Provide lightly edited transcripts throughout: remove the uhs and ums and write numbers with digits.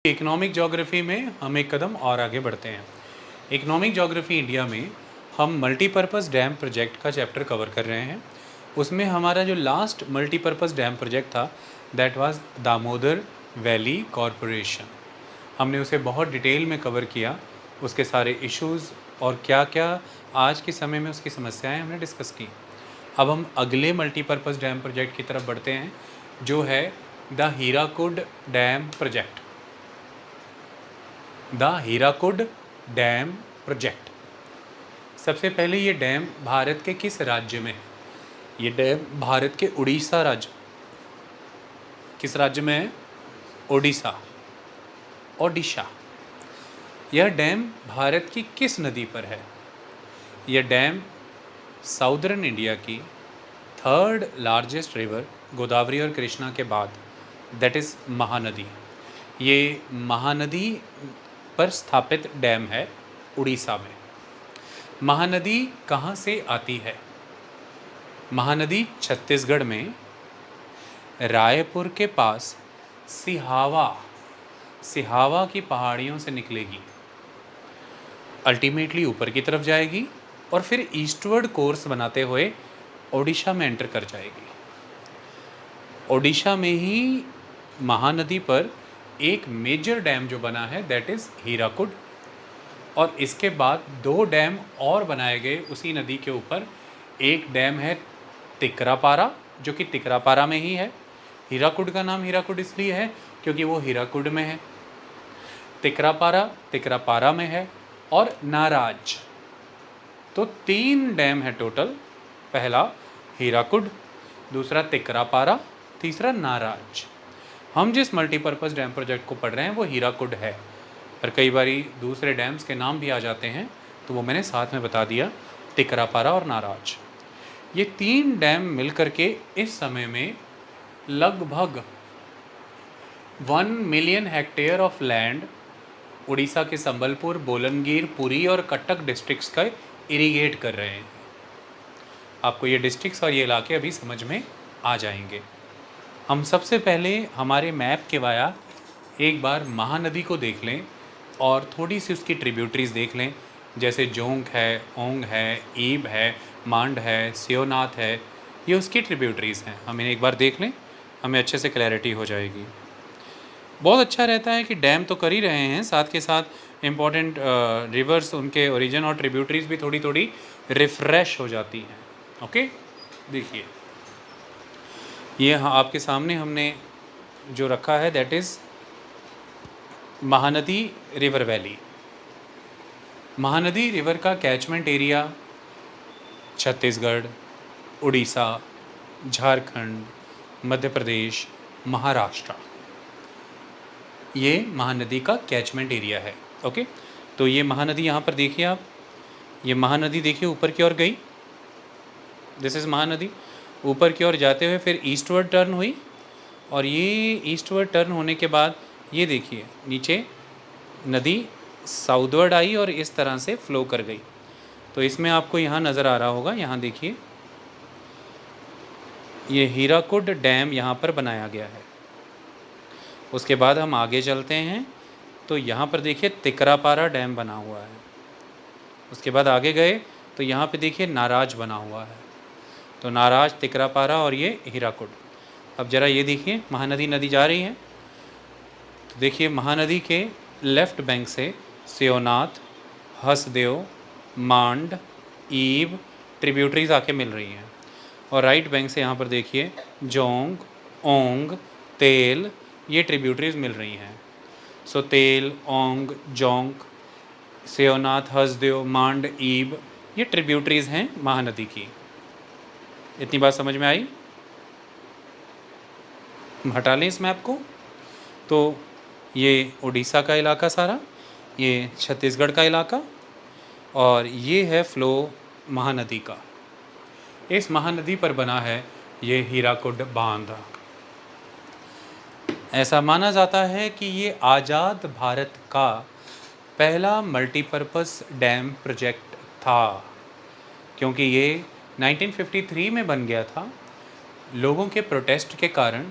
Economic geography में हम एक कदम और आगे बढ़ते हैं। इकोनॉमिक ज्योग्राफी इंडिया में हम मल्टीपर्पज़ डैम प्रोजेक्ट का चैप्टर कवर कर रहे हैं। उसमें हमारा जो लास्ट मल्टीपर्पज़ डैम प्रोजेक्ट था that was Damodar valley corporation. हमने उसे बहुत डिटेल में कवर किया, उसके सारे इश्यूज़ और क्या क्या आज के समय में उसकी समस्याएं हमने डिस्कस की। अब हम अगले मल्टीपर्पज़ डैम प्रोजेक्ट की तरफ बढ़ते हैं जो है the Hirakud dam project. The Hirakud dam project. सबसे पहले ये डैम भारत के किस राज्य में है? ये डैम भारत के उड़ीसा राज्य, किस राज्य में है? ओडिशा, ओडिशा। यह डैम भारत की किस नदी पर है? यह डैम साउदर्न इंडिया की थर्ड लार्जेस्ट रिवर गोदावरी और कृष्णा के बाद, दैट इज़ महानदी। ये महानदी पर स्थापित डैम है उड़ीसा में। महानदी कहाँ से आती है? महानदी छत्तीसगढ़ में रायपुर के पास सिहावा की पहाड़ियों से निकलेगी, अल्टीमेटली ऊपर की तरफ जाएगी और फिर ईस्टवर्ड कोर्स बनाते हुए ओडिशा में एंटर कर जाएगी। ओडिशा में ही महानदी पर एक मेजर डैम जो बना है दैट इज़ हीराकुड, और इसके बाद दो डैम और बनाए गए उसी नदी के ऊपर। एक डैम है तिकरापारा जो कि तिकरापारा में ही है। हीराकुड का नाम हीराकुड इसलिए है क्योंकि वो हीराकुड में है। तिकरापारा में है और नाराज। तो तीन डैम है टोटल, पहला हीराकुड, दूसरा तिकरापारा, तीसरा नाराज। हम जिस मल्टीपर्पज़ डैम प्रोजेक्ट को पढ़ रहे हैं वो हीराकुड है, पर कई बारी दूसरे डैम्स के नाम भी आ जाते हैं तो वो मैंने साथ में बता दिया, तिकरापारा और नाराज। ये तीन डैम मिलकर के इस समय में लगभग 1 million hectare of land Orissa के संबलपुर, बोलनगीर, पुरी और कटक डिस्ट्रिक्ट्स का इरीगेट कर रहे हैं। आपको ये डिस्ट्रिक्ट्स और ये इलाके अभी समझ में आ जाएंगे। हम सबसे पहले हमारे मैप के वाया एक बार महानदी को देख लें और थोड़ी सी उसकी ट्रिब्यूटरीज देख लें, जैसे जोंक है, ओंग है, ईब है, मांड है, सियोनाथ है। ये उसकी ट्रिब्यूटरीज़ हैं। हम इन्हें एक बार देख लें, हमें अच्छे से क्लैरिटी हो जाएगी। बहुत अच्छा रहता है कि डैम तो कर ही रहे हैं, साथ के साथ इम्पॉर्टेंट रिवर्स, उनके ओरिजिन और ट्रिब्यूटरीज भी थोड़ी थोड़ी रिफ़्रेश हो जाती हैं। ओके, देखिए ये आपके सामने हमने जो रखा है that is Mahanadi river valley. Mahanadi river का कैचमेंट एरिया छत्तीसगढ़, उड़ीसा, झारखंड, मध्य प्रदेश, महाराष्ट्र, ये महानदी का कैचमेंट एरिया है। ओके, तो ये महानदी यहाँ पर देखिए आप, ये महानदी देखिए ऊपर की ओर गई, दिस इज़ महानदी। ऊपर की ओर जाते हुए फिर ईस्टवर्ड टर्न हुई और ये ईस्टवर्ड टर्न होने के बाद ये देखिए नीचे नदी साउथवर्ड आई और इस तरह से फ्लो कर गई। तो इसमें आपको यहाँ नज़र आ रहा होगा, यहाँ देखिए ये हीराकुड डैम यहाँ पर बनाया गया है। उसके बाद हम आगे चलते हैं तो यहाँ पर देखिए तिकरापारा डैम बना हुआ है। उसके बाद आगे गए तो यहाँ पे देखिए नाराज बना हुआ है। तो नाराज, तिकरापारा और ये हीराकुड। अब ज़रा ये देखिए महानदी नदी जा रही है, तो देखिए महानदी के लेफ़्ट बैंक से सियोनाथ, हसदेव, मांड, ईब ट्रिब्यूटरीज आके मिल रही हैं, और राइट बैंक से यहाँ पर देखिए जोंग, ओंग, तेल, ये ट्रिब्यूटरीज मिल रही हैं। सो तेल, ओंग, जोंक, सियोनाथ, हसदेव, मांड, ईब ये ट्रिब्यूटरीज हैं महानदी की। इतनी बात समझ में आई? हम हटा लें इस मैप को। तो ये उड़ीसा का इलाका सारा, ये छत्तीसगढ़ का इलाका, और ये है फ्लो महानदी का। इस महानदी पर बना है ये हीराकुड बांध। ऐसा माना जाता है कि ये आज़ाद भारत का पहला मल्टीपर्पज़ डैम प्रोजेक्ट था, क्योंकि ये 1953 में बन गया था। लोगों के प्रोटेस्ट के कारण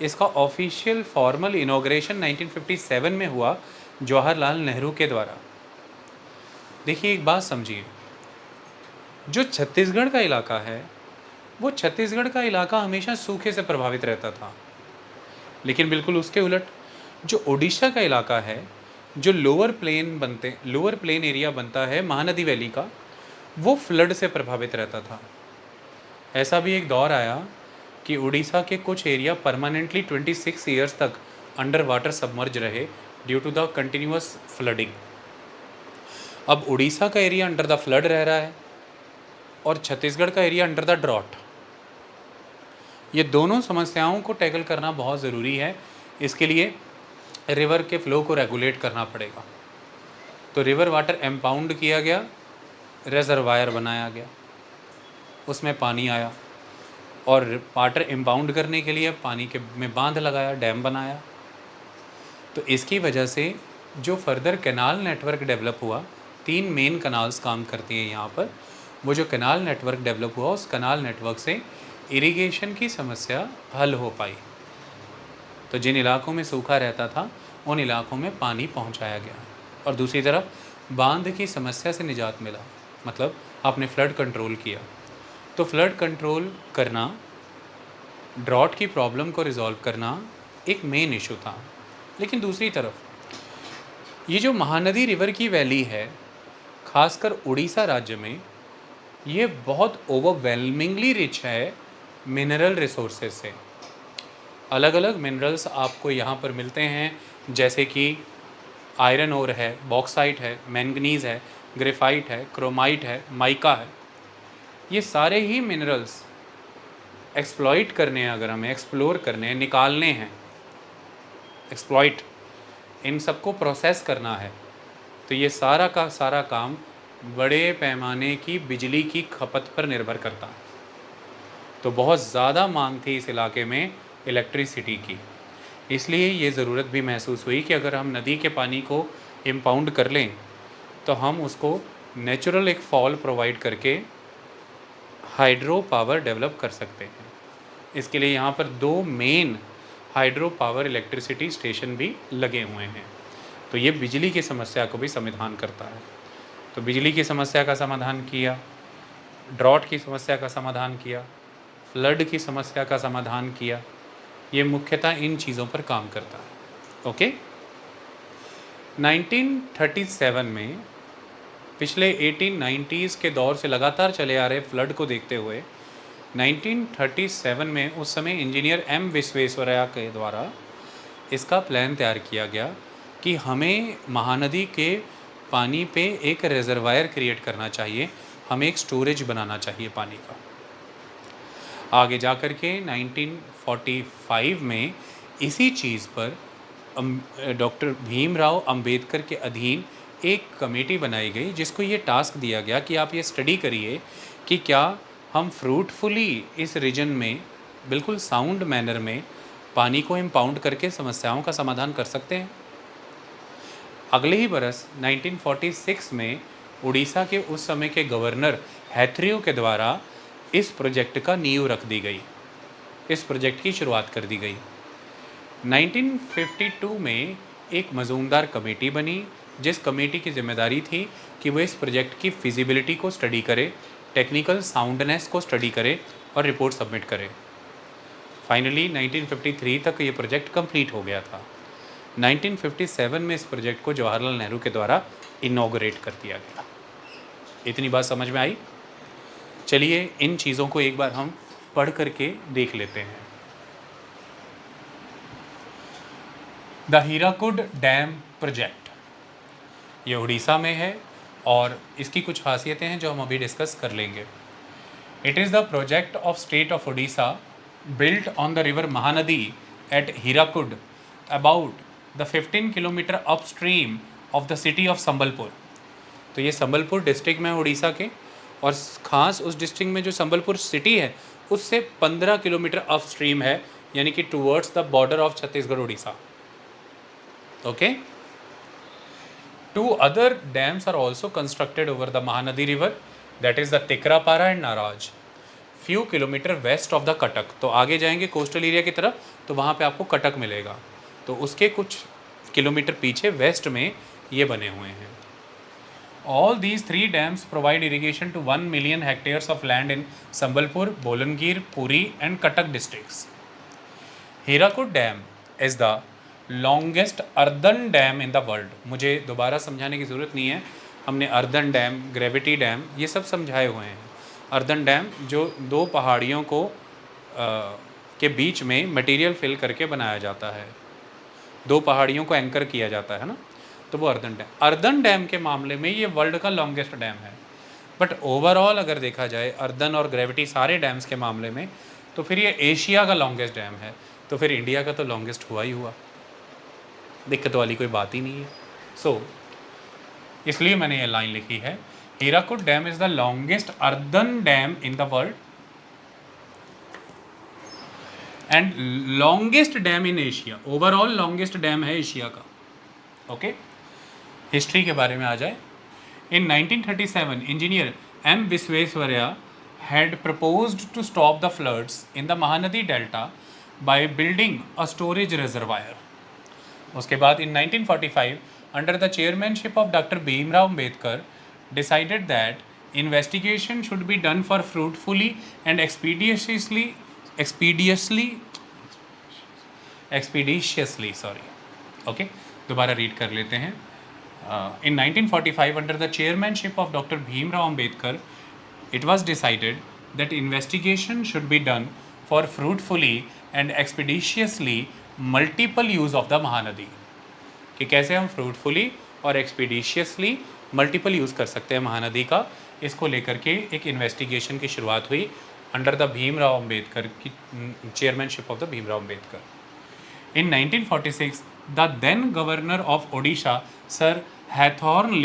इसका ऑफिशियल फॉर्मल इनॉग्रेशन 1957 में हुआ जवाहरलाल नेहरू के द्वारा। देखिए एक बात समझिए, जो छत्तीसगढ़ का इलाका है वो छत्तीसगढ़ का इलाका हमेशा सूखे से प्रभावित रहता था, लेकिन बिल्कुल उसके उलट जो उड़ीसा का इलाका है, जो लोअर प्लेन एरिया बनता है महानदी वैली का, वो फ्लड से प्रभावित रहता था। ऐसा भी एक दौर आया कि उड़ीसा के कुछ एरिया परमानेंटली 26 ईयर्स तक अंडर वाटर सबमर्ज रहे due to the continuous flooding. अब उड़ीसा का एरिया अंडर द फ्लड रह रहा है और छत्तीसगढ़ का एरिया अंडर द ड्रॉट। ये दोनों समस्याओं को टैकल करना बहुत ज़रूरी है। इसके लिए रिवर के फ्लो को रेगुलेट करना पड़ेगा। तो रिवर वाटर एम्पाउंड किया गया, रेजरवायर बनाया गया, उसमें पानी आया और वाटर इम्पाउंड करने के लिए पानी के में बांध लगाया, डैम बनाया। तो इसकी वजह से जो फर्दर कैनाल नेटवर्क डेवलप हुआ, 3 मेन कनाल्स काम करती हैं यहाँ पर। वो जो कैनाल नेटवर्क डेवलप हुआ, उस कैनाल नेटवर्क से इरिगेशन की समस्या हल हो पाई। तो जिन इलाकों में सूखा रहता था उन इलाकों में पानी पहुँचाया गया और दूसरी तरफ बांध की समस्या से निजात मिला, मतलब आपने फ्लड कंट्रोल किया। तो फ्लड कंट्रोल करना, ड्रॉट की प्रॉब्लम को रिजॉल्व करना एक मेन इशू था। लेकिन दूसरी तरफ ये जो महानदी रिवर की वैली है, खासकर उड़ीसा राज्य में, ये बहुत ओवरवेलमिंगली रिच है मिनरल रिसोर्सेज से। अलग अलग मिनरल्स आपको यहाँ पर मिलते हैं, जैसे कि आयरन ओर है, बॉक्साइट है, मैंगनीज़ है, ग्रेफाइट है, क्रोमाइट है, माइका है। ये सारे ही मिनरल्स एक्सप्लॉइट करने हैं, अगर हमें एक्सप्लोर करने हैं, निकालने हैं, एक्सप्लॉइट, इन सबको प्रोसेस करना है, तो ये सारा का सारा काम बड़े पैमाने की बिजली की खपत पर निर्भर करता है। तो बहुत ज़्यादा मांग थी इस इलाके में इलेक्ट्रिसिटी की, इसलिए ये ज़रूरत भी महसूस हुई कि अगर हम नदी के पानी को इम्पाउंड कर लें तो हम उसको नेचुरल एक फॉल प्रोवाइड करके हाइड्रो पावर डेवलप कर सकते हैं। इसके लिए यहाँ पर 2 main hydro power electricity station भी लगे हुए हैं। तो ये बिजली की समस्या को भी समाधान करता है। तो बिजली की समस्या का समाधान किया, ड्रॉट की समस्या का समाधान किया, फ्लड की समस्या का समाधान किया। ये मुख्यतः इन चीज़ों पर काम करता है। ओके, 1937 में, पिछले 1890s के दौर से लगातार चले आ रहे फ्लड को देखते हुए 1937 में उस समय इंजीनियर एम विश्वेश्वरैया के द्वारा इसका प्लान तैयार किया गया कि हमें महानदी के पानी पे एक रिजर्वायर क्रिएट करना चाहिए, हमें एक स्टोरेज बनाना चाहिए पानी का। आगे जा कर के 1945 में इसी चीज़ पर डॉक्टर भीमराव अंबेडकर के अधीन एक कमेटी बनाई गई, जिसको ये टास्क दिया गया कि आप ये स्टडी करिए कि क्या हम फ्रूटफुली इस रीजन में बिल्कुल साउंड मैनर में पानी को इम्पाउंड करके समस्याओं का समाधान कर सकते हैं। अगले ही बरस 1946 में उड़ीसा के उस समय के गवर्नर हैथरियो के द्वारा इस प्रोजेक्ट का नींव रख दी गई, इस प्रोजेक्ट की शुरुआत कर दी गई। 1952 में एक मजूमदार कमेटी बनी, जिस कमेटी की जिम्मेदारी थी कि वो इस प्रोजेक्ट की फिजिबिलिटी को स्टडी करे, टेक्निकल साउंडनेस को स्टडी करे और रिपोर्ट सबमिट करे। फाइनली 1953 तक ये प्रोजेक्ट कंप्लीट हो गया था। 1957 में इस प्रोजेक्ट को जवाहरलाल नेहरू के द्वारा इनॉग्रेट कर दिया गया। इतनी बात समझ में आई? चलिए इन चीज़ों को एक बार हम पढ़ करके देख लेते हैं। द हीराकुड डैम प्रोजेक्ट, ये उड़ीसा में है और इसकी कुछ खासियतें हैं जो हम अभी डिस्कस कर लेंगे। It is the project of state of Orissa built on the river Mahanadi at Hirakud, about the 15 kilometre upstream of the city of Sambalpur. तो ये संबलपुर डिस्ट्रिक्ट में उड़ीसा के, और ख़ास उस डिस्ट्रिक्ट में जो संबलपुर सिटी है उससे 15 किलोमीटर अपस्ट्रीम है, यानी कि towards the border of Chhattisgarh Orissa. Okay, 2 other dams are also constructed over the Mahanadi river, that is the Tikrapara and Naraj. Few kilometre west of the Cuttack. तो आगे जाएंगे कोस्टल एरिया की तरफ तो वहाँ पे आपको कटक मिलेगा, तो उसके कुछ किलोमीटर पीछे वेस्ट में ये बने हुए हैं। All these 3 dams provide irrigation to 1 million hectares of land in Sambalpur, Bolangir, Puri and Cuttack districts. Hirakud dam is the longest earthen dam in the world. मुझे दोबारा समझाने की ज़रूरत नहीं है, हमने अर्दन डैम, ग्रेविटी डैम ये सब समझाए हुए हैं। अर्दन डैम जो 2 पहाड़ियों को के बीच में मटेरियल फिल करके बनाया जाता है, 2 पहाड़ियों को एंकर किया जाता है ना, तो वो अर्दन डैम। अर्दन डैम के मामले में ये वर्ल्ड का लॉन्गेस्ट डैम है। बट ओवरऑल अगर देखा जाए अर्दन और ग्रेविटी सारे डैम्स के मामले में, तो फिर ये एशिया का लॉन्गेस्ट डैम है, तो फिर इंडिया का तो लॉन्गेस्ट हुआ ही हुआ, दिक्कत वाली कोई बात ही नहीं है। सो इसलिए मैंने ये लाइन लिखी है, Hirakud dam is the longest earthen dam in the world and longest dam in Asia. Overall longest dam है एशिया का। ओके, हिस्ट्री के बारे में आ जाए। In 1937 engineer M Visvesvaraya had proposed to stop the floods in the Mahanadi Delta by building a storage reservoir. उसके बाद in 1945 under the chairmanship of Dr. Bhimrao Ambedkar decided that investigation should be done for fruitfully and expeditiously sorry okay दोबारा read कर लेते हैं। In 1945 under the chairmanship of Dr. Bhimrao Ambedkar it was decided that investigation should be done for fruitfully and expeditiously multiple use of the Mahanadi, कि कैसे हम fruitfully और expeditiously multiple use कर सकते हैं महानदी का। इसको लेकर के एक इन्वेस्टिगेशन की शुरुआत हुई अंडर द भीमराव अम्बेडकर की chairmanship of the Bhimrao Ambedkar. In 1946 the then governor of Odisha Sir Hathorn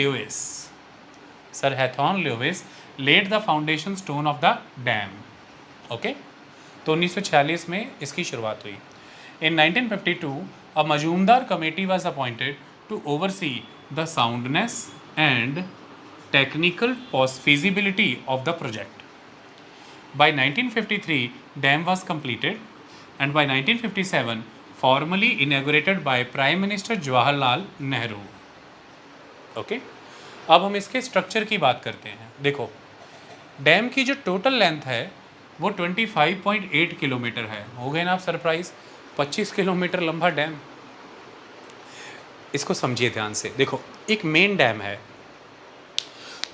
Lewis laid the foundation stone of the dam. Okay? तो 1946 में इसकी शुरुआत हुई। In 1952 a Majumdar committee was appointed to oversee the soundness and technical feasibility of the project. By 1953 dam was completed and by 1957 formally inaugurated by Prime Minister Jawaharlal Nehru. Okay? अब हम इसके structure की बात करते हैं। देखो, dam की जो टोटल लेंथ है वो 25.8 किलोमीटर है। हो गए ना आप सरप्राइज, 25 किलोमीटर लंबा डैम। इसको समझिए ध्यान से। देखो, एक मेन डैम है,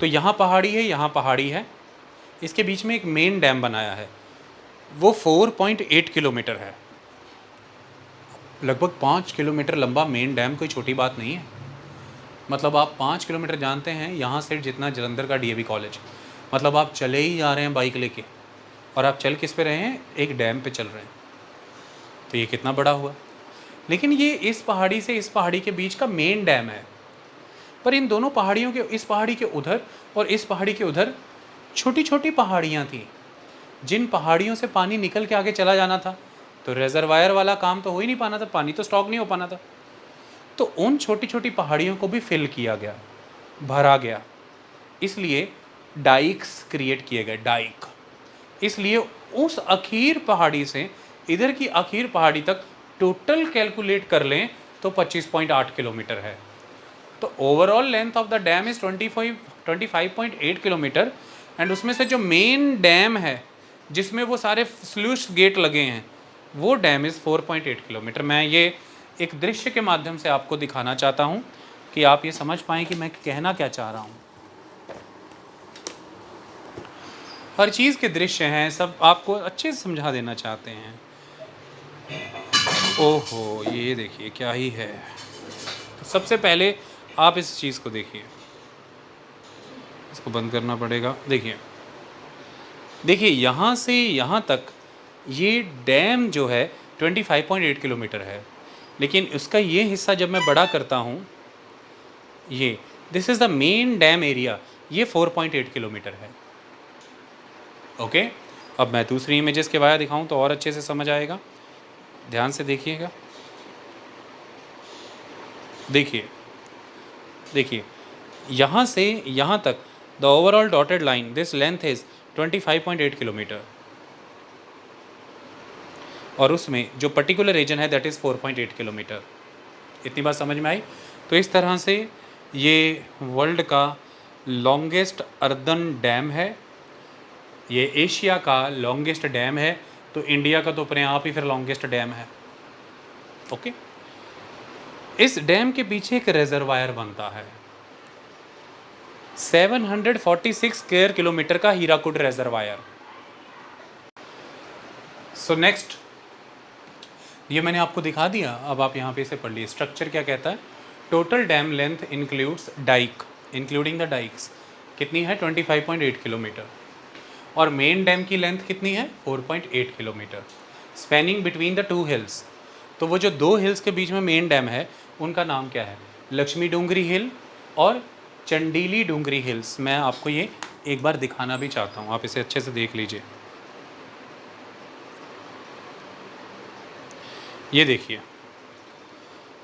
तो यहाँ पहाड़ी है, यहाँ पहाड़ी है, इसके बीच में एक मेन डैम बनाया है, वो 4.8 किलोमीटर है। लगभग 5 किलोमीटर लंबा मेन डैम कोई छोटी बात नहीं है। मतलब आप 5 किलोमीटर जानते हैं यहाँ से जितना जलंधर का डीएवी कॉलेज, मतलब आप चले ही जा रहे हैं बाइक लेके, और आप चल किस पे रहे हैं, एक डैम पे चल रहे हैं। तो ये कितना बड़ा हुआ। लेकिन ये इस पहाड़ी से इस पहाड़ी के बीच का मेन डैम है, पर इन दोनों पहाड़ियों के, इस पहाड़ी के उधर और इस पहाड़ी के उधर छोटी छोटी पहाड़ियाँ थीं, जिन पहाड़ियों से पानी निकल के आगे चला जाना था। तो रिजर्वायर वाला काम तो हो ही नहीं पाना था, पानी तो स्टॉक नहीं हो पाना था। तो उन छोटी छोटी पहाड़ियों को भी फिल किया गया, भरा गया, इसलिए डाइक्स क्रिएट किए गए, डाइक। इसलिए उस आखिर पहाड़ी से इधर की आखिर पहाड़ी तक टोटल कैलकुलेट कर लें तो 25.8 किलोमीटर है। तो overall length of the dam is 25.8 kilometre, and उसमें से जो मेन डैम है जिसमें वो सारे स्लूइस गेट लगे हैं, वो डैम इज़ 4.8 किलोमीटर। मैं ये एक दृश्य के माध्यम से आपको दिखाना चाहता हूँ कि आप ये समझ पाएँ कि मैं कहना क्या चाह रहा हूँ। हर चीज़ के दृश्य हैं, सब आपको अच्छे से समझा देना चाहते हैं। ओहो, ये देखिए क्या ही है। सबसे पहले आप इस चीज़ को देखिए, इसको बंद करना पड़ेगा। देखिए देखिए, यहाँ से यहाँ तक ये डैम जो है 25.8 किलोमीटर है, लेकिन उसका ये हिस्सा जब मैं बड़ा करता हूँ, ये this is the main dam area, ये 4.8 किलोमीटर है। ओके, अब मैं दूसरी इमेजेस के वाया दिखाऊं तो और अच्छे से समझ आएगा। ध्यान से देखिएगा। देखिए देखिए, यहाँ से यहाँ तक the overall dotted line, this length is 25.8 kilometre. और उसमें जो पर्टिकुलर रीजन है दैट इज़ 4.8 किलोमीटर। इतनी बात समझ में आई? तो इस तरह से ये वर्ल्ड का लॉन्गेस्ट अर्दन डैम है, ये एशिया का लॉन्गेस्ट डैम है, तो इंडिया का तो अपने आप ही फिर लॉन्गेस्ट डैम है। ओके, इस डैम के पीछे एक रिजर्वायर बनता है 746 स्क्वायर किलोमीटर का हीराकुड रिजर्वायर। सो नेक्स्ट, ये मैंने आपको दिखा दिया, अब आप यहाँ पे इसे पढ़ लीजिए। स्ट्रक्चर क्या कहता है? Total dam length includes dyke, including the dykes, कितनी है? 25.8 किलोमीटर। और मेन डैम की लेंथ कितनी है? 4.8 kilometre. Spanning between the two hills, तो वो जो दो हिल्स के बीच में मेन डैम है उनका नाम क्या है? लक्ष्मी डूंगरी हिल और चंडीली डूंगरी हिल्स। मैं आपको ये एक बार दिखाना भी चाहता हूँ, आप इसे अच्छे से देख लीजिए। ये देखिए,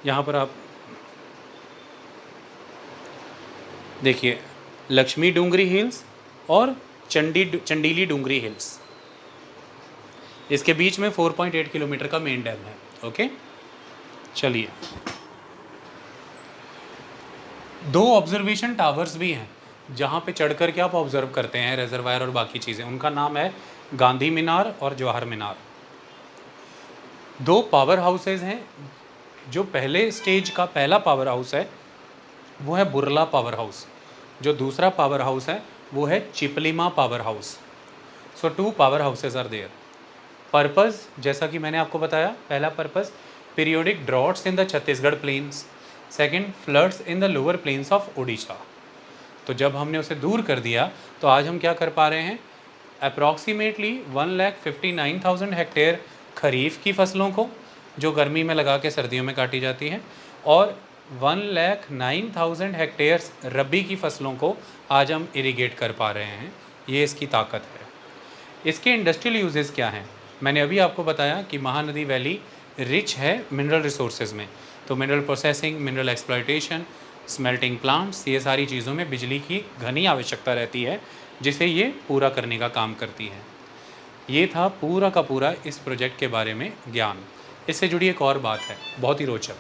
यहाँ पर आप देखिए लक्ष्मी डूंगरी हिल्स और चंडीली डूंगरी हिल्स, इसके बीच में 4.8 किलोमीटर का मेन डैम है। ओके, चलिए, दो ऑब्जर्वेशन टावर्स भी हैं जहाँ पे चढ़कर के आप ऑब्जर्व करते हैं रिजर्वायर और बाकी चीज़ें। उनका नाम है गांधी मीनार और जवाहर मीनार। दो पावर हाउसेज हैं। जो पहले स्टेज का पहला पावर हाउस है वो है बुरला पावर हाउस, जो दूसरा पावर हाउस है वो है Chiplima power house. So 2 power houses are there. Purpose, जैसा कि मैंने आपको बताया, पहला purpose periodic droughts in the Chhattisgarh plains, second floods in the lower plains of Orissa. तो जब हमने उसे दूर कर दिया तो आज हम क्या कर पा रहे हैं? अप्रॉक्सीमेटली 1,59,000 हेक्टेयर खरीफ की फसलों को, जो गर्मी में लगा के सर्दियों में काटी जाती है, और 1,09,000 हेक्टेयर्स रबी की फसलों को आज हम इरिगेट कर पा रहे हैं। ये इसकी ताकत है। इसके इंडस्ट्रियल यूजेस क्या हैं? मैंने अभी आपको बताया कि महानदी वैली रिच है मिनरल रिसोर्सेज में, तो mineral processing, mineral exploitation, smelting plants, ये सारी चीज़ों में बिजली की घनी आवश्यकता रहती है, जिसे ये पूरा करने का काम करती है। ये था पूरा का पूरा इस प्रोजेक्ट के बारे में ज्ञान। इससे जुड़ी एक और बात है बहुत ही रोचक।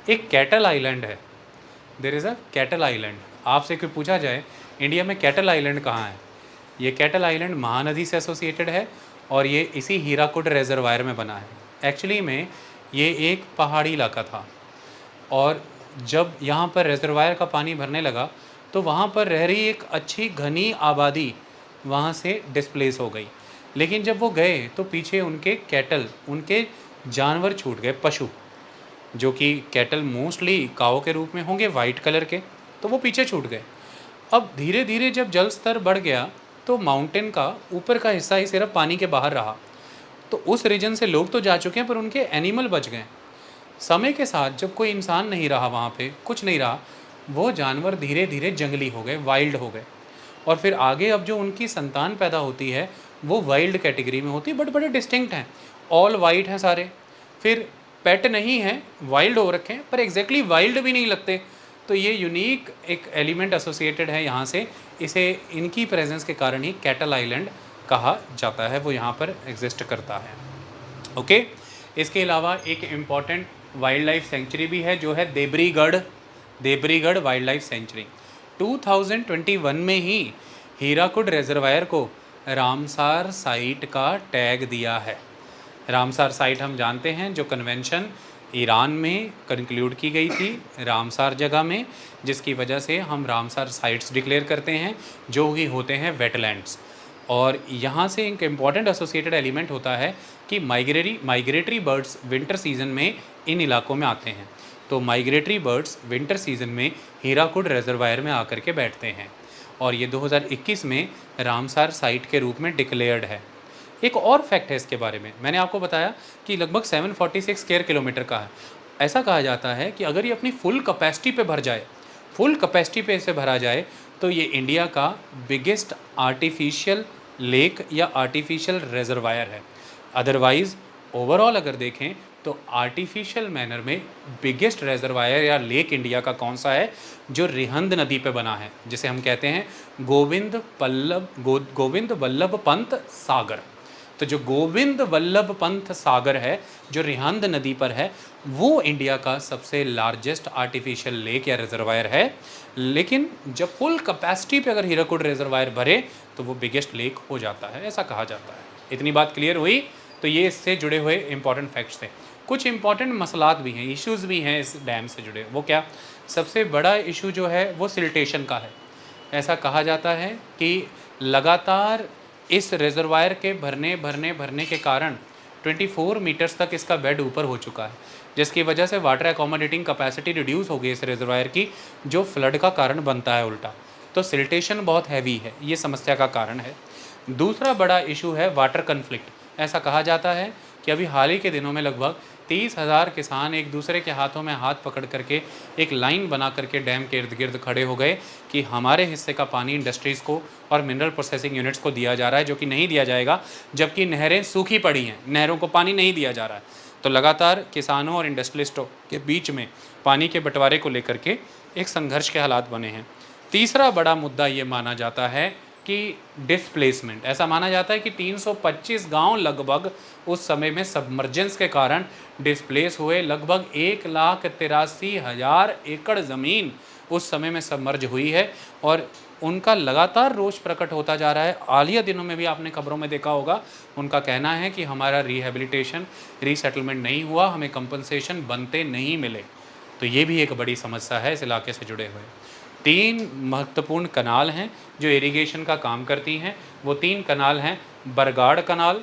एक कैटल आइलैंड है, there is a cattle island. आपसे कोई पूछा जाए इंडिया में कैटल आइलैंड कहाँ है? ये कैटल आइलैंड महानदी से एसोसिएटेड है और ये इसी हीराकुड रिजर्वायर में बना है। एक्चुअली में ये एक पहाड़ी इलाका था और जब यहाँ पर रिजर्वायर का पानी भरने लगा तो वहाँ पर रह रही एक अच्छी घनी आबादी वहाँ से डिस्प्लेस हो गई। लेकिन जब वो गए तो पीछे उनके कैटल, उनके जानवर छूट गए, पशु, जो कि कैटल मोस्टली काऊ के रूप में होंगे, वाइट कलर के, तो वो पीछे छूट गए। अब धीरे धीरे जब जल स्तर बढ़ गया तो माउंटेन का ऊपर का हिस्सा ही सिर्फ पानी के बाहर रहा। तो उस रीजन से लोग तो जा चुके हैं पर उनके एनिमल बच गए। समय के साथ जब कोई इंसान नहीं रहा वहाँ पे, कुछ नहीं रहा, वो जानवर धीरे धीरे जंगली हो गए, वाइल्ड हो गए। और फिर आगे अब जो उनकी संतान पैदा होती है वो वाइल्ड कैटेगरी में होती है, बट बड़े डिस्टिंक्ट हैं, ऑल वाइट हैं सारे। फिर पेट नहीं हैं, वाइल्ड हो रखे हैं, पर एग्जैक्टली वाइल्ड भी नहीं लगते। तो ये यूनिक एक एलिमेंट एसोसिएटेड है यहाँ से, इसे इनकी प्रेजेंस के कारण ही कैटल आइलैंड कहा जाता है, वो यहाँ पर एग्जिस्ट करता है। ओके, इसके अलावा एक इम्पॉर्टेंट वाइल्ड लाइफ सेंचुरी भी है जो है देबरीगढ़ वाइल्ड लाइफ सेंचुरी। 2021 में ही हीराकुड रिजर्वायर को रामसार साइट का टैग दिया है। रामसार साइट हम जानते हैं, जो कन्वेंशन ईरान में कंक्लूड की गई थी रामसार जगह में, जिसकी वजह से हम रामसार साइट्स डिक्लेयर करते हैं जो कि होते हैं वेटलैंड्स। और यहाँ से एक इम्पॉर्टेंट एसोसिएटेड एलिमेंट होता है कि माइग्रेटरी बर्ड्स विंटर सीजन में इन इलाकों में आते हैं। तो माइग्रेटरी बर्ड्स विंटर सीजन में हीराकुड रिजर्वायर में आकर के बैठते हैं और ये 2021 में रामसार साइट के रूप में डिक्लेयर्ड है। एक और फैक्ट है इसके बारे में, मैंने आपको बताया कि लगभग 746 स्क्वायर किलोमीटर का है। ऐसा कहा जाता है कि अगर ये अपनी फुल कैपेसिटी पे भर जाए, फुल कैपेसिटी पे इसे भरा जाए, तो ये इंडिया का बिगेस्ट आर्टिफिशियल लेक या आर्टिफिशियल रिजर्वायर है। अदरवाइज़ ओवरऑल अगर देखें तो आर्टिफिशियल मैनर में बिगेस्ट रिजर्वायर या लेक इंडिया का कौन सा है? जो रिहंद नदी पे बना है, जिसे हम कहते हैं गोविंद वल्लभ पंत सागर। तो जो गोविंद वल्लभ पंत सागर है जो रिहंद नदी पर है, वो इंडिया का सबसे लार्जेस्ट आर्टिफिशियल लेक या रिजर्वायर है। लेकिन जब फुल कैपेसिटी पे अगर हीराकुड रिजर्वायर भरे तो वो बिगेस्ट लेक हो जाता है, ऐसा कहा जाता है। इतनी बात क्लियर हुई? तो ये इससे जुड़े हुए इंपॉर्टेंट फैक्ट्स थे। कुछ इंपॉर्टेंट मसलात भी हैं, इश्यूज़ भी हैं इस डैम से जुड़े। वो क्या? सबसे बड़ा इशू जो है वो सिल्टेशन का है। ऐसा कहा जाता है कि लगातार इस रिजर्वायर के भरने के कारण 24 मीटर्स तक इसका बेड ऊपर हो चुका है, जिसकी वजह से वाटर एकोमोडेटिंग कैपेसिटी रिड्यूस हो गई इस रिजर्वायर की, जो फ्लड का कारण बनता है उल्टा। तो सिल्टेशन बहुत हैवी है, ये समस्या का कारण है। दूसरा बड़ा इशू है वाटर कन्फ्लिक्ट। ऐसा कहा जाता है कि अभी हाल ही के दिनों में लगभग 30,000 किसान एक दूसरे के हाथों में हाथ पकड़ करके एक लाइन बना करके डैम के इर्द गिर्द खड़े हो गए कि हमारे हिस्से का पानी इंडस्ट्रीज़ को और मिनरल प्रोसेसिंग यूनिट्स को दिया जा रहा है, जो कि नहीं दिया जाएगा, जबकि नहरें सूखी पड़ी हैं, नहरों को पानी नहीं दिया जा रहा है। तो लगातार किसानों और इंडस्ट्रियलिस्टों के बीच में पानी के बंटवारे को लेकर के एक संघर्ष के हालात बने हैं। तीसरा बड़ा मुद्दा ये माना जाता है कि डिस्प्लेसमेंट। ऐसा माना जाता है कि 325 गांव लगभग उस समय में सबमर्जेंस के कारण डिस्प्लेस हुए। लगभग 1,83,000 एकड़ ज़मीन उस समय में सबमर्ज हुई है और उनका लगातार रोष प्रकट होता जा रहा है। हालिया दिनों में भी आपने खबरों में देखा होगा, उनका कहना है कि हमारा रिहेबिलिटेशन, रीसेटलमेंट नहीं हुआ, हमें कंपनसेशन बनते नहीं मिले। तो ये भी एक बड़ी समस्या है इस इलाके से जुड़े हुए। 3 महत्वपूर्ण कनाल हैं जो इरिगेशन का काम करती हैं। वो 3 कनाल हैं, बरगाड़ कनाल,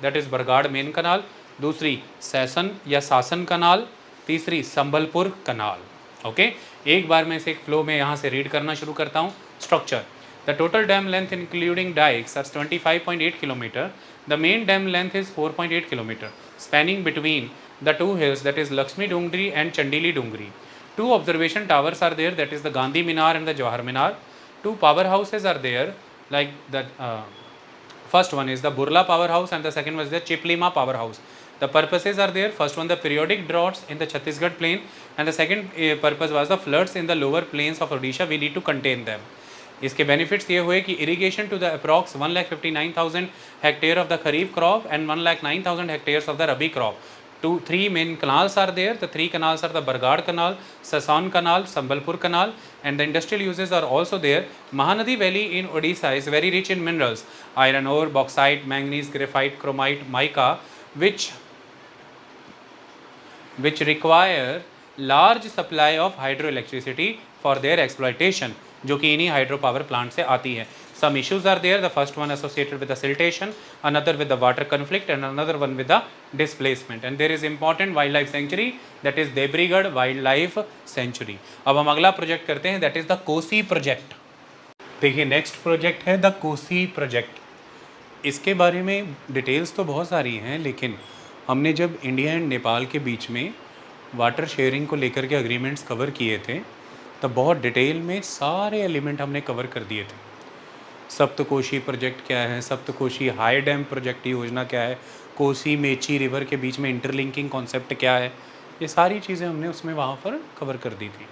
दैट इज़ बरगाड़ मेन कनाल, दूसरी सैसन या सासन कनाल, तीसरी संबलपुर कनाल। ओके, एक बार मैं इसे एक फ्लो में यहाँ से रीड करना शुरू करता हूँ। Structure: the total dam length including dykes are 25.8 kilometre. The main dam length is 4.8 kilometre, spanning between the two hills, that is Lakshmi Dungri and Chandili Dungri. 2 observation towers are there, that is the Gandhi Minar and the Jawahar Minar. 2 powerhouses are there, like the first one is the Burla powerhouse and the second was the Chiplima powerhouse. The purposes are there. First one, the periodic droughts in the Chhattisgarh plain, and the second purpose was the floods in the lower plains of Odisha. We need to contain them. इसके benefits ये हुए कि irrigation to the approx 1,59,000 hectare of the kharif crop and 1,09,000 hectares of the rabi crop. 3 main canals are there. The 3 canals are the Bargad Canal, Sasan Canal, Sambalpur Canal, and the industrial uses are also there. Mahanadi Valley in Odisha is very rich in minerals: iron ore, bauxite, manganese, graphite, chromite, mica, which require large supply of hydroelectricity for their exploitation, जो कि इन्हीं hydro power plant से आती है. Some issues are there. The first one associated with the siltation, another with the water conflict, and another one with the displacement. And there is important wildlife sanctuary, that is Debrigarh Wildlife Sanctuary. अब हम अगला project करते हैं, that is the Kosi project. देखिए next project है the Kosi project. इसके बारे में डिटेल्स तो बहुत सारी हैं, लेकिन हमने जब इंडिया एंड नेपाल के बीच में वाटर शेयरिंग को लेकर के अग्रीमेंट्स कवर किए थे, तब बहुत डिटेल में सारे एलिमेंट हमने कवर कर दिए थे. सप्तकोशी प्रोजेक्ट क्या है, सप्तकोशी हाई डैम प्रोजेक्ट योजना क्या है, कोसी मेची रिवर के बीच में इंटरलिंकिंग कॉन्सेप्ट क्या है, ये सारी चीज़ें हमने उसमें वहाँ पर कवर कर दी थी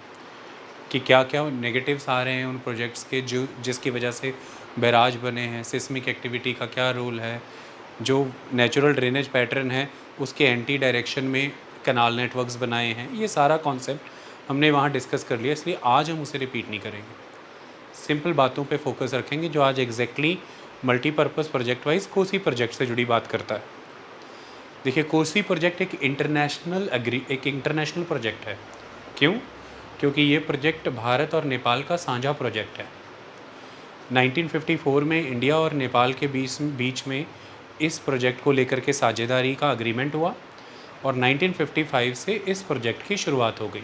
कि क्या क्या नेगेटिव्स आ रहे हैं उन प्रोजेक्ट्स के, जो जिसकी वजह से बैराज बने हैं, सिस्मिक एक्टिविटी का क्या रोल है, जो नेचुरल ड्रेनेज पैटर्न है उसके एंटी डायरेक्शन में कैनाल नेटवर्क्स बनाए हैं. ये सारा कॉन्सेप्ट हमने वहाँ डिस्कस कर लिया, इसलिए आज हम उसे रिपीट नहीं करेंगे. सिंपल बातों पे फोकस रखेंगे जो आज exactly multipurpose project wise Kosi project से जुड़ी बात करता है. देखिए कोसी प्रोजेक्ट एक इंटरनेशनल प्रोजेक्ट है. क्यों? क्योंकि ये प्रोजेक्ट भारत और नेपाल का साझा प्रोजेक्ट है. 1954 में इंडिया और नेपाल के बीच में इस प्रोजेक्ट को लेकर के साझेदारी का एग्रीमेंट हुआ और 1955 से इस प्रोजेक्ट की शुरुआत हो गई.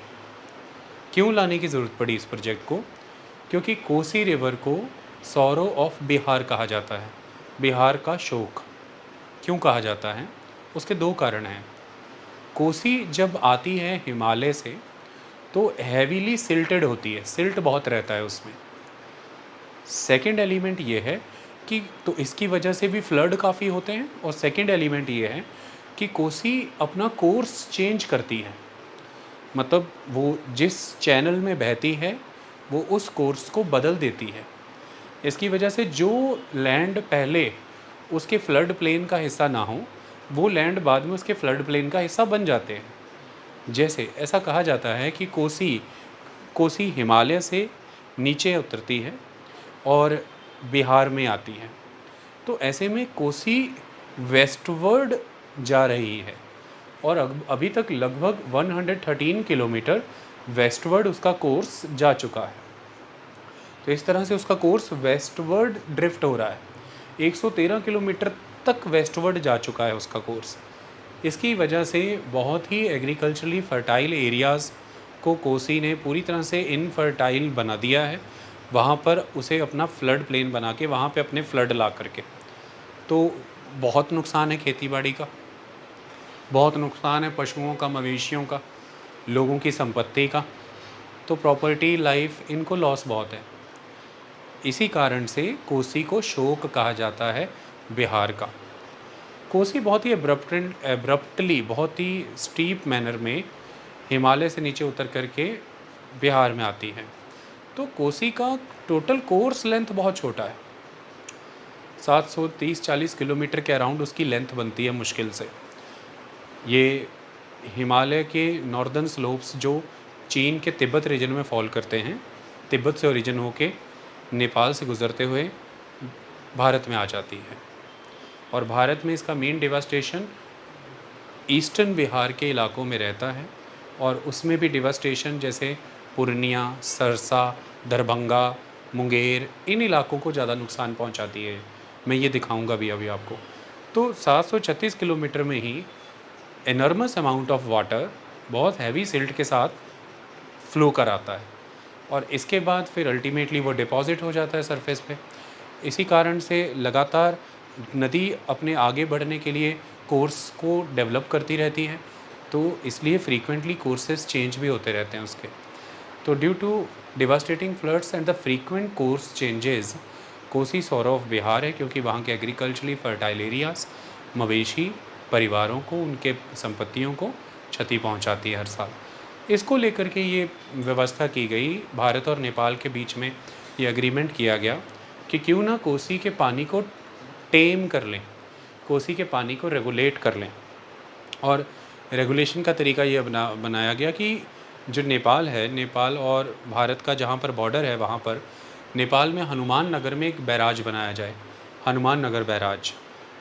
क्यों लाने की ज़रूरत पड़ी इस प्रोजेक्ट को? क्योंकि कोसी रिवर को सौरो ऑफ बिहार कहा जाता है, बिहार का शोक. क्यों कहा जाता है? उसके 2 कारण हैं. कोसी जब आती है हिमालय से तो हैवीली सिल्टेड होती है, सिल्ट बहुत रहता है उसमें. सेकंड एलिमेंट ये है कि तो इसकी वजह से भी फ्लड काफ़ी होते हैं. और सेकंड एलिमेंट ये है कि कोसी अपना कोर्स चेंज करती है, मतलब वो जिस चैनल में बहती है वो उस कोर्स को बदल देती है. इसकी वजह से जो लैंड पहले उसके फ्लड प्लेन का हिस्सा ना हो, वो लैंड बाद में उसके फ्लड प्लेन का हिस्सा बन जाते हैं। जैसे ऐसा कहा जाता है कि कोसी हिमालय से नीचे उतरती है और बिहार में आती है, तो ऐसे में कोसी वेस्टवर्ड जा रही है और अभी तक लगभग 113 किलोमीटर वेस्टवर्ड उसका कोर्स जा चुका है। तो इस तरह से उसका कोर्स वेस्टवर्ड ड्रिफ्ट हो रहा है, 113 किलोमीटर तक वेस्टवर्ड जा चुका है उसका कोर्स। इसकी वजह से बहुत ही एग्रीकल्चरली फर्टाइल एरियाज़ को कोसी ने पूरी तरह से इनफर्टाइल बना दिया है, वहाँ पर उसे अपना फ्लड प्लेन बना के वहाँ पे अपने फ्लड ला करके। तो बहुत नुकसान है खेती बाड़ी का, बहुत नुकसान है पशुओं का, मवेशियों का, लोगों की संपत्ति का, तो प्रॉपर्टी लाइफ इनको लॉस बहुत है। इसी कारण से कोसी को शोक कहा जाता है बिहार का। कोसी बहुत ही एब्रप्टली, बहुत ही स्टीप मैनर में हिमालय से नीचे उतर करके बिहार में आती है। तो कोसी का टोटल कोर्स लेंथ बहुत छोटा है, 730-40 किलोमीटर के अराउंड उसकी लेंथ बनती है मुश्किल से। ये हिमालय के नॉर्दर्न स्लोप्स जो चीन के तिब्बत रीजन में फॉल करते हैं, तिब्बत से ओरिजिन होके नेपाल से गुज़रते हुए भारत में आ जाती है। और भारत में इसका मेन डिवास्टेशन ईस्टर्न बिहार के इलाकों में रहता है, और उसमें भी डिवास्टेशन जैसे पूर्णिया, सरसा, दरभंगा, मुंगेर, इन इलाकों को ज़्यादा नुकसान पहुंचाती है। मैं ये दिखाऊंगा भी अभी आपको। तो 736 किलोमीटर में ही एनर्मस अमाउंट ऑफ वाटर बहुत हैवी सिल्ट के साथ फ्लो कराता है, और इसके बाद फिर अल्टीमेटली वो डिपॉजिट हो जाता है सरफेस पे। इसी कारण से लगातार नदी अपने आगे बढ़ने के लिए कोर्स को डेवलप करती रहती है, तो इसलिए फ्रीक्वेंटली कोर्सेज चेंज भी होते रहते हैं उसके। तो due to devastating floods and the frequent course changes, Kosi sorrow of Bihar है, क्योंकि वहाँ के एग्रीकल्चरली फर्टाइल एरियाज़ मवेशी परिवारों को, उनके संपत्तियों को क्षति पहुँचाती है हर साल। इसको लेकर के ये व्यवस्था की गई, भारत और नेपाल के बीच में ये एग्रीमेंट किया गया कि क्यों ना कोसी के पानी को टेम कर लें, कोसी के पानी को रेगुलेट कर लें। और रेगुलेशन का तरीका ये बनाया गया कि जो नेपाल है, नेपाल और भारत का जहाँ पर बॉर्डर है, वहाँ पर नेपाल में हनुमान नगर में एक बैराज बनाया जाए, हनुमान नगर बैराज।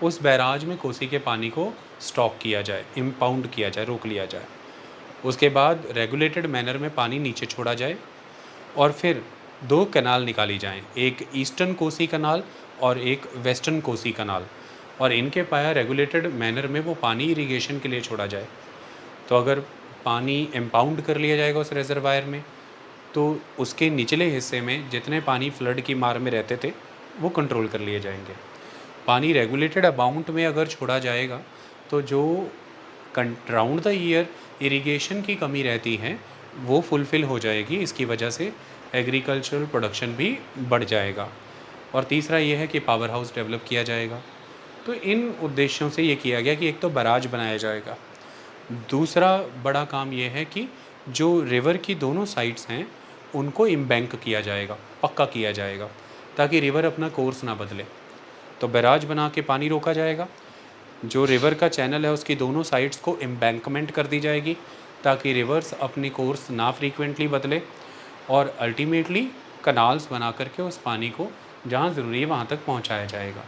उस बैराज में कोसी के पानी को स्टॉक किया जाए, इम्पाउंड किया जाए, रोक लिया जाए। उसके बाद रेगुलेटेड मैनर में पानी नीचे छोड़ा जाए, और फिर 2 कैनाल निकाली जाएं, एक ईस्टर्न कोसी कैनाल और एक वेस्टर्न कोसी कैनाल, और इनके पाया रेगुलेटेड मैनर में वो पानी इरिगेशन के लिए छोड़ा जाए। तो अगर पानी इम्पाउंड कर लिया जाएगा उस रिजर्वायर में, तो उसके निचले हिस्से में जितने पानी फ्लड की मार में रहते थे वो कंट्रोल कर लिए जाएंगे। पानी रेगुलेटेड अमाउंट में अगर छोड़ा जाएगा तो जो राउंड द ईयर इरिगेशन की कमी रहती है वो फुलफ़िल हो जाएगी। इसकी वजह से एग्रीकल्चरल प्रोडक्शन भी बढ़ जाएगा। और तीसरा ये है कि पावर हाउस डेवलप किया जाएगा। तो इन उद्देश्यों से ये किया गया कि एक तो बैराज बनाया जाएगा, दूसरा बड़ा काम ये है कि जो रिवर की दोनों साइड्स हैं उनको इम्बैंक किया जाएगा, पक्का किया जाएगा, ताकि रिवर अपना कोर्स ना बदले। तो बैराज बना के पानी रोका जाएगा, जो रिवर का चैनल है उसकी दोनों साइड्स को एम्बैंकमेंट कर दी जाएगी, ताकि रिवर्स अपनी कोर्स ना फ्रीक्वेंटली बदले, और अल्टीमेटली कनाल्स बना करके उस पानी को जहाँ ज़रूरी है वहाँ तक पहुँचाया जाएगा।